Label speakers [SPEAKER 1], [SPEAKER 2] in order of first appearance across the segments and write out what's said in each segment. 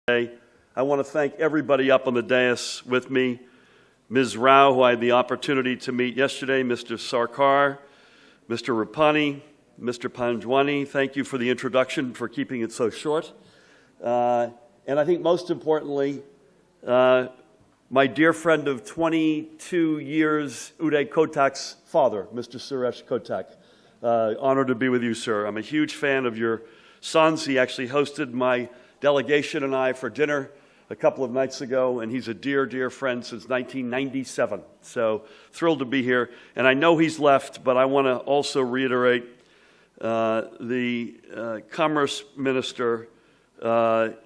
[SPEAKER 1] I want to thank everybody up on the dais with me. Ms. Rao, who I had the opportunity to meet yesterday, Mr. Sarkar, Mr. Rapani, Mr. Panjwani, thank you for the introduction, for keeping it so short. And I think most importantly, my dear friend of 22 years, Uday Kotak's father, Mr. Suresh Kotak. Honored to be with you, sir. I'm a huge fan of your sons. He actually hosted my delegation and I for dinner a couple of nights ago, and he's a dear, dear friend since 1997. So thrilled to be here. And I know he's left, but I want to also reiterate the Commerce Minister Mr.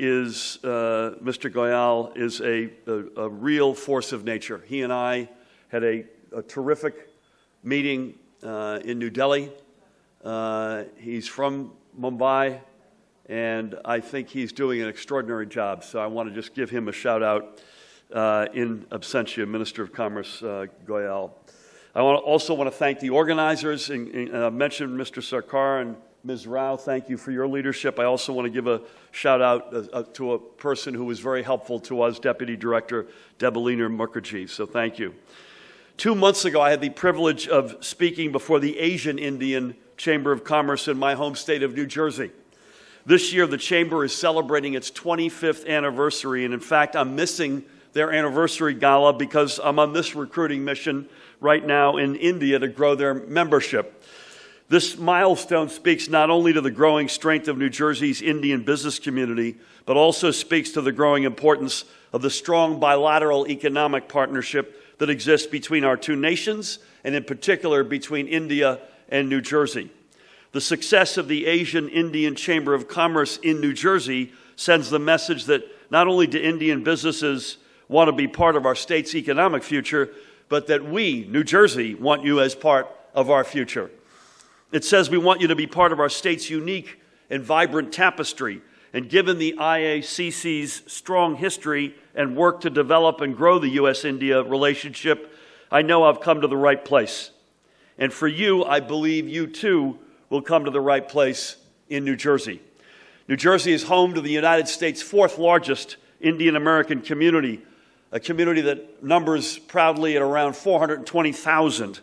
[SPEAKER 1] Goyal is a real force of nature. He and I had a terrific meeting in New Delhi. He's from Mumbai, and I think he's doing an extraordinary job. So I want to just give him a shout out in absentia, Minister of Commerce Goyal. I also want to thank the organizers, and I mentioned Mr. Sarkar and Ms. Rao. Thank you for your leadership. I also want to give a shout out to a person who was very helpful to us, Deputy Director Debalina Mukherjee. So thank you. 2 months ago, I had the privilege of speaking before the Asian Indian Chamber of Commerce in my home state of New Jersey. This year, the Chamber is celebrating its 25th anniversary, and in fact, I'm missing their anniversary gala because I'm on this recruiting mission right now in India to grow their membership. This milestone speaks not only to the growing strength of New Jersey's Indian business community, but also speaks to the growing importance of the strong bilateral economic partnership that exists between our two nations, and in particular between India and New Jersey. The success of the Asian Indian Chamber of Commerce in New Jersey sends the message that not only do Indian businesses want to be part of our state's economic future, but that we, New Jersey, want you as part of our future. It says we want you to be part of our state's unique and vibrant tapestry. And given the IACC's strong history and work to develop and grow the U.S.-India relationship, I know I've come to the right place. And for you, I believe you too will come to the right place in New Jersey. New Jersey is home to the United States' fourth largest Indian-American community, a community that numbers proudly at around 420,000.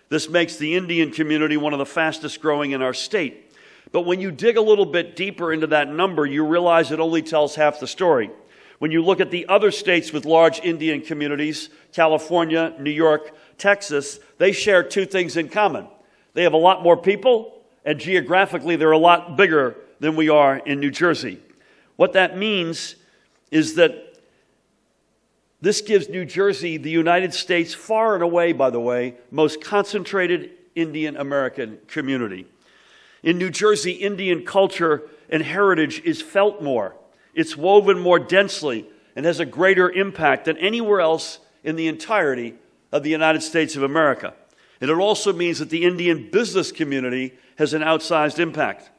[SPEAKER 1] This makes the Indian community one of the fastest growing in our state. But when you dig a little bit deeper into that number, you realize it only tells half the story. When you look at the other states with large Indian communities, California, New York, Texas, they share two things in common. They have a lot more people, and geographically they're a lot bigger than we are in New Jersey. What that means is that this gives New Jersey, the United States, far and away, by the way, most concentrated Indian American community. In New Jersey, Indian culture and heritage is felt more. It's woven more densely and has a greater impact than anywhere else in the entirety of the United States of America. And it also means that the Indian business community has an outsized impact.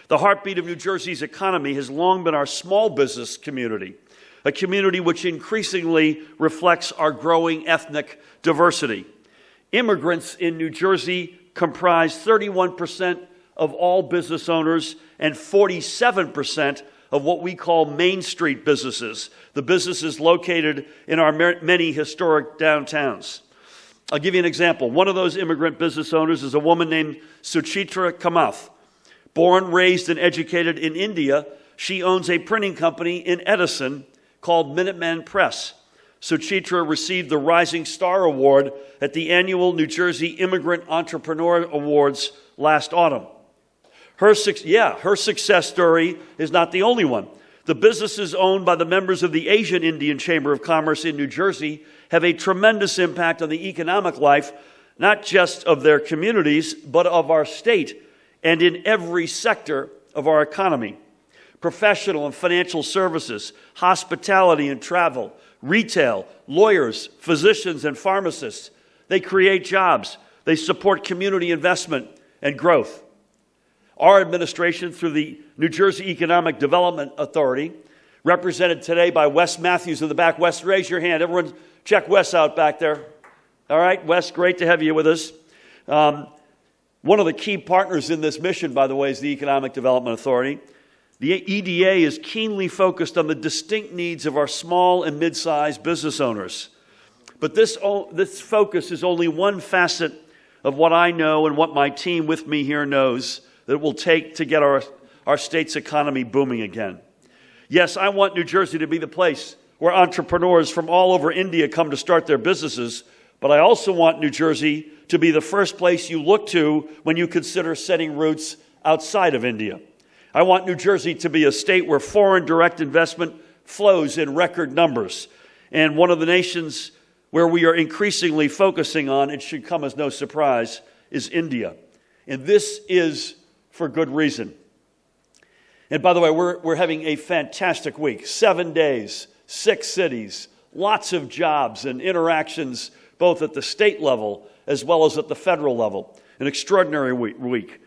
[SPEAKER 1] The heartbeat of New Jersey's economy has long been our small business community, a community which increasingly reflects our growing ethnic diversity. Immigrants in New Jersey comprise 31% of all business owners and 47% of what we call Main Street businesses, the businesses located in our many historic downtowns. I'll give you an example. One of those immigrant business owners is a woman named Suchitra Kamath. Born, raised, and educated in India, she owns a printing company in Edison called Minuteman Press. Suchitra received the Rising Star Award at the annual New Jersey Immigrant Entrepreneur Awards last autumn. Her success story is not the only one. The businesses owned by the members of the Asian Indian Chamber of Commerce in New Jersey have a tremendous impact on the economic life, not just of their communities, but of our state and in every sector of our economy. Professional and financial services, hospitality and travel, retail, lawyers, physicians, and pharmacists. They create jobs. They support community investment and growth. Our administration, through the New Jersey Economic Development Authority, represented today by Wes Matthews in the back. Wes, raise your hand. Everyone check Wes out back there. All right, Wes, great to have you with us. One of the key partners in this mission, by the way, is the Economic Development Authority. The EDA is keenly focused on the distinct needs of our small and mid-sized business owners. But this focus is only one facet of what I know and what my team with me here knows that it will take to get our state's economy booming again. Yes, I want New Jersey to be the place where entrepreneurs from all over India come to start their businesses, but I also want New Jersey to be the first place you look to when you consider setting roots outside of India. I want New Jersey to be a state where foreign direct investment flows in record numbers. And one of the nations where we are increasingly focusing on, it should come as no surprise, is India. And this is for good reason. And by the way, we're having a fantastic week. 7 days, 6 cities, lots of jobs and interactions both at the state level as well as at the federal level. An extraordinary week.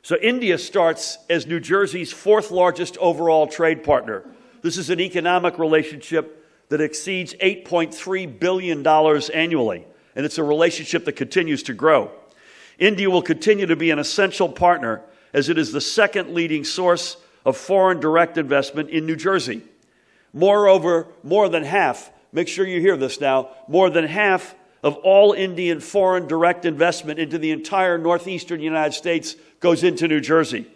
[SPEAKER 1] So India starts as New Jersey's 4th largest overall trade partner. This is an economic relationship that exceeds $8.3 billion annually, and it's a relationship that continues to grow. India will continue to be an essential partner as it is the 2nd leading source of foreign direct investment in New Jersey. Moreover, more than half, make sure you hear this now, more than half of all Indian foreign direct investment into the entire northeastern United States goes into New Jersey.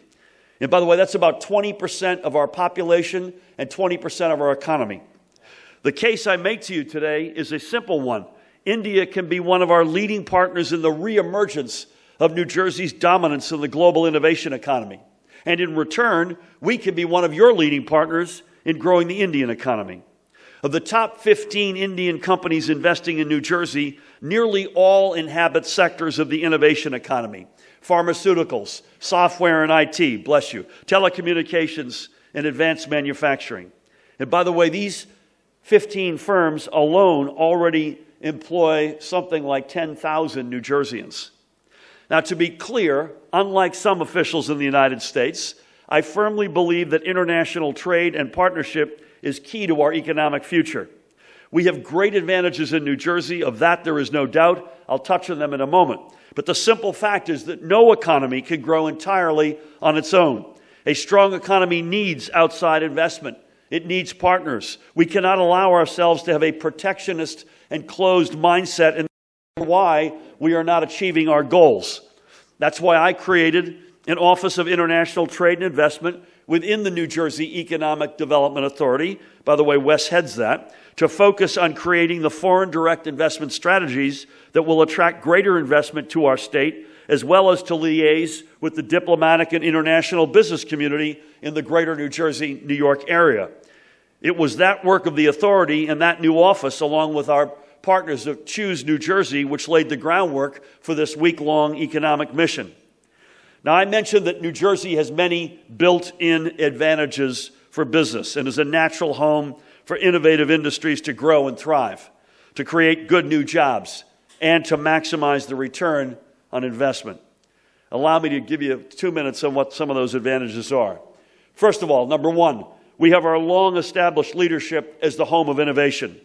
[SPEAKER 1] And by the way, that's about 20% of our population and 20% of our economy. The case I make to you today is a simple one. India can be one of our leading partners in the reemergence of New Jersey's dominance in the global innovation economy. And in return, we can be one of your leading partners in growing the Indian economy. Of the top 15 Indian companies investing in New Jersey, nearly all inhabit sectors of the innovation economy. Pharmaceuticals, software and IT, bless you, telecommunications, and advanced manufacturing. And by the way, these 15 firms alone already employ something like 10,000 New Jerseyans. Now, to be clear, unlike some officials in the United States, I firmly believe that international trade and partnership is key to our economic future. We have great advantages in New Jersey. Of that, there is no doubt. I'll touch on them in a moment. But the simple fact is that no economy can grow entirely on its own. A strong economy needs outside investment. It needs partners. We cannot allow ourselves to have a protectionist and closed mindset, and that's why we are not achieving our goals. That's why I created an Office of International Trade and Investment within the New Jersey Economic Development Authority. By the way, Wes heads that, to focus on creating the foreign direct investment strategies that will attract greater investment to our state, as well as to liaise with the diplomatic and international business community in the greater New Jersey, New York area. It was that work of the authority and that new office, along with our partners of Choose New Jersey, which laid the groundwork for this week-long economic mission. Now, I mentioned that New Jersey has many built-in advantages for business and is a natural home for innovative industries to grow and thrive, to create good new jobs, and to maximize the return on investment. Allow me to give you 2 minutes on what some of those advantages are. First of all, number one, we have our long-established leadership as the home of innovation.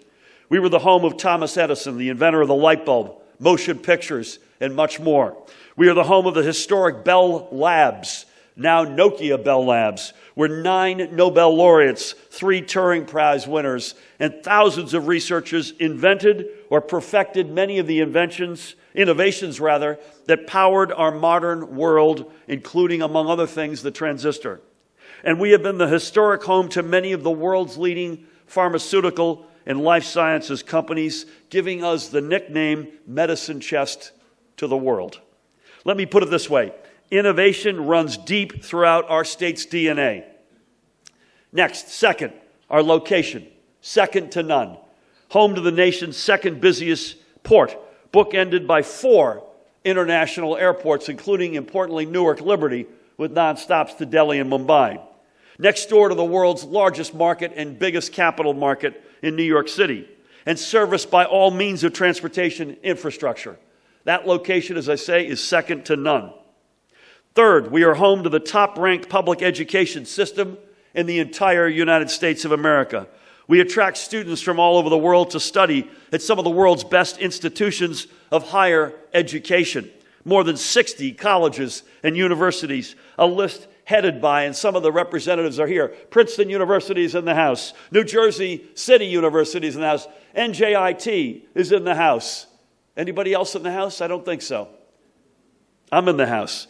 [SPEAKER 1] We were the home of Thomas Edison, the inventor of the light bulb, motion pictures, and much more. We are the home of the historic Bell Labs, now Nokia Bell Labs, where 9 Nobel laureates, 3 Turing Prize winners, and thousands of researchers invented or perfected many of the innovations that powered our modern world, including, among other things, the transistor. And we have been the historic home to many of the world's leading pharmaceutical and life sciences companies, giving us the nickname medicine chest to the world. Let me put it this way. Innovation runs deep throughout our state's DNA. Next, second, our location, second to none. Home to the nation's second busiest port, bookended by 4 international airports, including, importantly, Newark Liberty, with nonstops to Delhi and Mumbai. Next door to the world's largest market and biggest capital market in New York City, and serviced by all means of transportation infrastructure. That location, as I say, is second to none. Third, we are home to the top-ranked public education system in the entire United States of America. We attract students from all over the world to study at some of the world's best institutions of higher education. More than 60 colleges and universities, a list headed by, and some of the representatives are here. Princeton University is in the house. New Jersey City University is in the house. NJIT is in the house. Anybody else in the house? I don't think so. I'm in the house.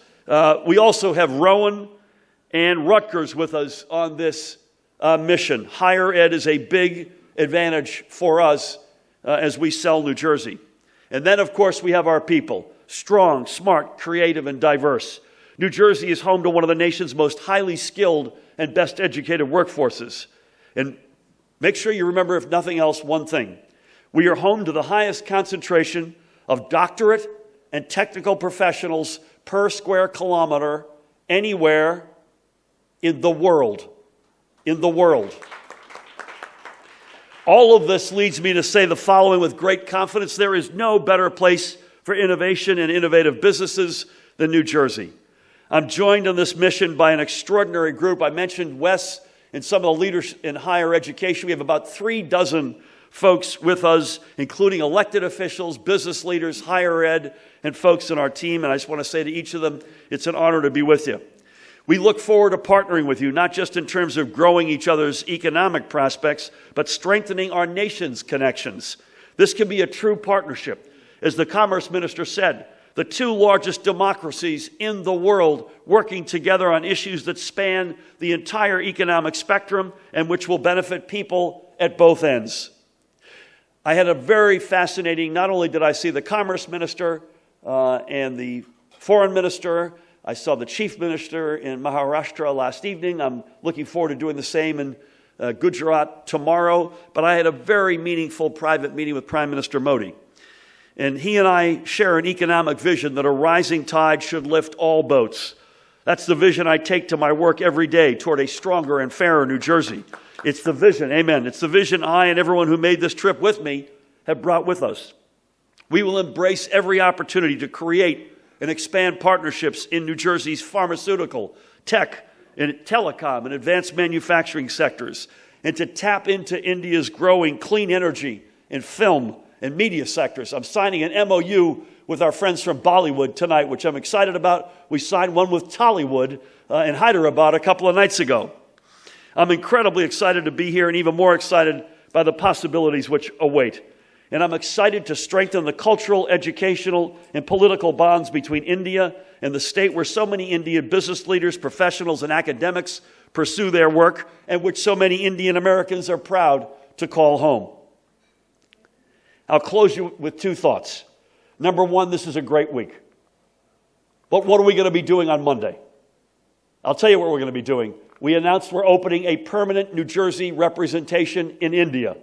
[SPEAKER 1] We also have Rowan and Rutgers with us on this mission. Higher ed is a big advantage for us as we sell New Jersey. And then, of course, we have our people. Strong, smart, creative, and diverse. New Jersey is home to one of the nation's most highly skilled and best educated workforces. And make sure you remember, if nothing else, one thing. We are home to the highest concentration of doctorate and technical professionals per square kilometer anywhere in the world. In the world. All of this leads me to say the following with great confidence. There is no better place for innovation and innovative businesses than New Jersey. I'm joined on this mission by an extraordinary group. I mentioned Wes and some of the leaders in higher education. We have about 36 folks with us, including elected officials, business leaders, higher ed, and folks in our team. And I just want to say to each of them, it's an honor to be with you. We look forward to partnering with you, not just in terms of growing each other's economic prospects, but strengthening our nation's connections. This can be a true partnership. As the Commerce Minister said, the two largest democracies in the world working together on issues that span the entire economic spectrum and which will benefit people at both ends. I had a very fascinating, not only did I see the Commerce Minister and the Foreign Minister, I saw the Chief Minister in Maharashtra last evening. I'm looking forward to doing the same in Gujarat tomorrow. But I had a very meaningful private meeting with Prime Minister Modi. And he and I share an economic vision that a rising tide should lift all boats. That's the vision I take to my work every day toward a stronger and fairer New Jersey. It's the vision, amen. It's the vision I and everyone who made this trip with me have brought with us. We will embrace every opportunity to create and expand partnerships in New Jersey's pharmaceutical, tech, and telecom and advanced manufacturing sectors, and to tap into India's growing clean energy and film and media sectors. I'm signing an MOU with our friends from Bollywood tonight, which I'm excited about. We signed one with Tollywood in Hyderabad a couple of nights ago. I'm incredibly excited to be here and even more excited by the possibilities which await. And I'm excited to strengthen the cultural, educational, and political bonds between India and the state where so many Indian business leaders, professionals, and academics pursue their work, and which so many Indian Americans are proud to call home. I'll close you with two thoughts. Number one, this is a great week. But what are we going to be doing on Monday? I'll tell you what we're going to be doing. We announced we're opening a permanent New Jersey representation in India.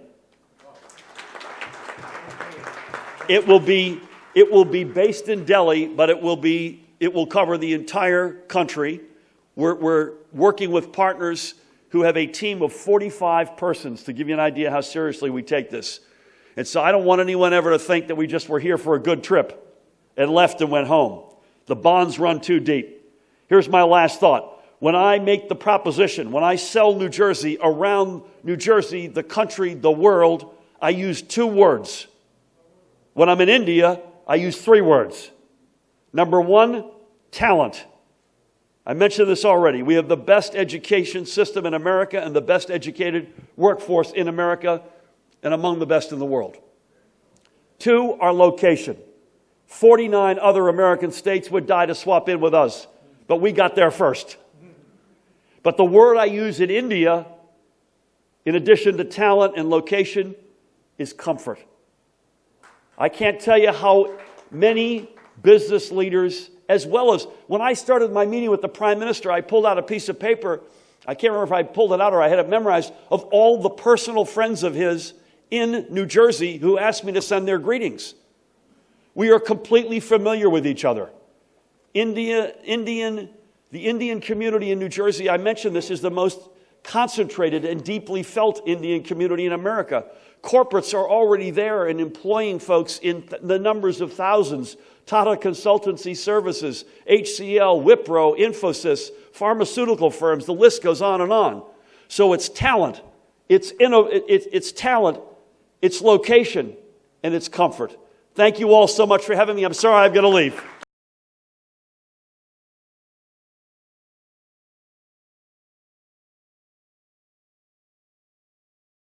[SPEAKER 1] It will be based in Delhi, but it will cover the entire country. We're working with partners who have a team of 45 persons to give you an idea how seriously we take this. And so I don't want anyone ever to think that we just were here for a good trip and left and went home. The bonds run too deep. Here's my last thought. When I make the proposition, when I sell New Jersey around New Jersey, the country, the world, I use 2 words. When I'm in India, I use 3 words. Number 1, talent. I mentioned this already. We have the best education system in America and the best educated workforce in America and among the best in the world. 2, our location. 49 other American states would die to swap in with us, but we got there first. But the word I use in India, in addition to talent and location, is comfort. I can't tell you how many business leaders, as well as when I started my meeting with the Prime Minister, I pulled out a piece of paper, I can't remember if I pulled it out or I had it memorized, of all the personal friends of his in New Jersey who asked me to send their greetings. We are completely familiar with each other. The Indian community in New Jersey, I mentioned this, is the most concentrated and deeply felt Indian community in America. Corporates are already there and employing folks in the numbers of thousands. Tata Consultancy Services, HCL, Wipro, Infosys, pharmaceutical firms, the list goes on and on. So it's talent, it's talent, it's location, and it's comfort. Thank you all so much for having me. I'm sorry I've got to leave.